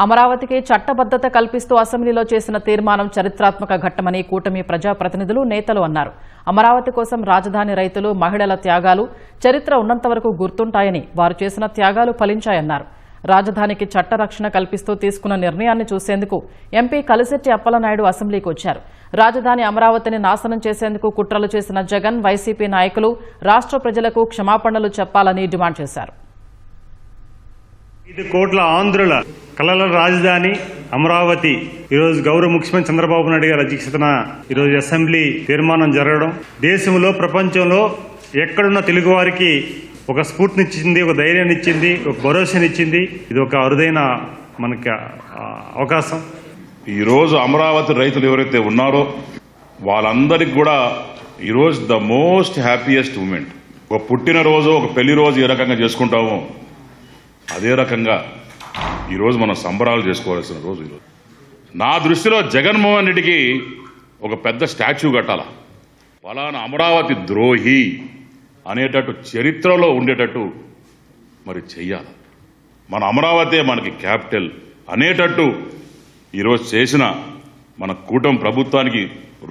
అమరావతికి చట్టబద్ధత కల్పిస్తూ అసెంబ్లీలో చేసిన తీర్మానం చరిత్రాత్మక ఘట్టమని కూటమి ప్రజాప్రతినిధులు నేతలు అన్నారు. అమరావతి కోసం రాజధాని రైతులు మహిళల త్యాగాలు చరిత్ర ఉన్నంత వరకు గుర్తుంటాయని, వారు చేసిన త్యాగాలు ఫలించాయన్నారు. రాజధానికి చట్టరక్షణ కల్పిస్తూ తీసుకున్న నిర్ణయాన్ని చూసేందుకు ఎంపీ కలిశెట్టి అప్పలనాయుడు అసెంబ్లీకి వచ్చారు. రాజధాని అమరావతిని నాశనం చేసేందుకు కుట్రలు చేసిన జగన్, వైసీపీ నాయకులు రాష్ట్ర ప్రజలకు క్షమాపణలు చెప్పాలని డిమాండ్ చేశారు. 5 కోట్ల ఆంధ్రుల కలల రాజధాని అమరావతి ఈరోజు గౌరవ ముఖ్యమంత్రి చంద్రబాబు నాయుడు గారి అధ్యక్షతన ఈరోజు అసెంబ్లీ తీర్మానం జరగడం దేశంలో ప్రపంచంలో ఎక్కడున్న తెలుగు వారికి ఒక స్ఫూర్తినిచ్చింది, ఒక ధైర్యాన్ని ఇచ్చింది, ఒక భరోసానిచ్చింది. ఇది ఒక అరుదైన మనకి అవకాశం. ఈరోజు అమరావతి రైతులు ఎవరైతే ఉన్నారో వాళ్ళందరికీ కూడా ఈరోజు ద మోస్ట్ హ్యాపీయెస్ట్ మూమెంట్. ఒక పుట్టినరోజు, ఒక పెళ్లి రోజు ఏ రకంగా చేసుకుంటామో అదే రకంగా ఈరోజు మనం సంబరాలు చేసుకోవాల్సిన రోజు ఈరోజు. నా దృష్టిలో జగన్మోహన్ రెడ్డికి ఒక పెద్ద స్టాచ్యూ కట్టాల. ఫలానా అమరావతి ద్రోహి అనేటట్టు చరిత్రలో ఉండేటట్టు మరి చెయ్యాలి. మన అమరావతి మనకి క్యాపిటల్ అనేటట్టు ఈరోజు చేసిన మన కూటమి ప్రభుత్వానికి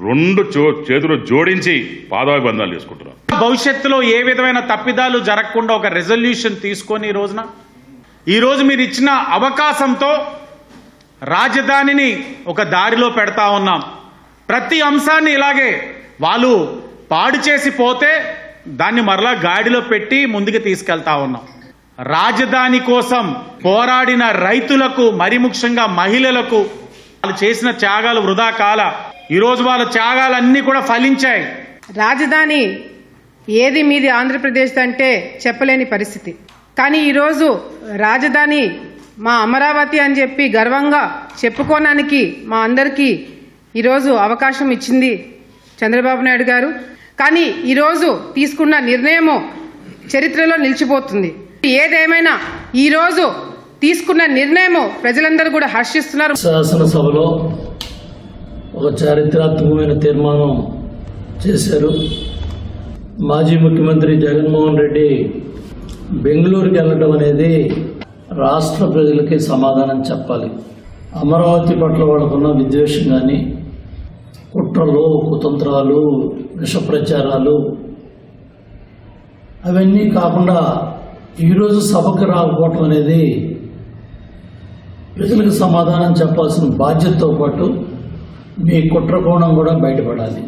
2 చేతులు జోడించి పాదాభివందనాలు చేసుకుంటున్నాం. భవిష్యత్తులో ఏ విధమైన తప్పిదాలు జరగకుండా ఒక రెజల్యూషన్ తీసుకొని ఈ రోజు మీరు ఇచ్చిన అవకాశంతో రాజధానిని ఒక దారిలో పెడతా ఉన్నాం. ప్రతి అంశాన్ని ఇలాగే వాళ్ళు పాడు చేసి పోతే దాన్ని మరలా గాడిలో పెట్టి ముందుకు తీసుకెళ్తా ఉన్నాం. రాజధాని కోసం పోరాడిన రైతులకు, మరి ముఖ్యంగా మహిళలకు వాళ్ళు చేసిన త్యాగాలు వృధా కాల. ఈరోజు వాళ్ళ త్యాగాలన్నీ కూడా ఫలించాయి. రాజధాని ఏది మీది ఆంధ్రప్రదేశ్ అంటే చెప్పలేని పరిస్థితి. కానీ ఈరోజు రాజధాని మా అమరావతి అని చెప్పి గర్వంగా చెప్పుకోవడానికి మా అందరికీ ఈరోజు అవకాశం ఇచ్చింది చంద్రబాబు నాయుడు గారు. కానీ ఈరోజు తీసుకున్న నిర్ణయము చరిత్రలో నిలిచిపోతుంది. ఏదేమైనా ఈరోజు తీసుకున్న నిర్ణయము ప్రజలందరూ కూడా హర్షిస్తున్నారు. శాసనసభలో ఒక చారిత్రాత్మకమైన తీర్మానం చేశారు. మాజీ ముఖ్యమంత్రి జగన్మోహన్ రెడ్డి బెంగళూరుకి వెళ్ళడం అనేది రాష్ట్ర ప్రజలకి సమాధానం చెప్పాలి. అమరావతి పట్ల వాళ్ళకున్న విద్వేషం కానీ, కుట్రలు, కుతంత్రాలు, విష ప్రచారాలు అవన్నీ కాకుండా ఈరోజు సభకు రాకపోవటం అనేది ప్రజలకు సమాధానం చెప్పాల్సిన బాధ్యతతో పాటు మీ కుట్ర కోణం కూడా బయటపడాలి.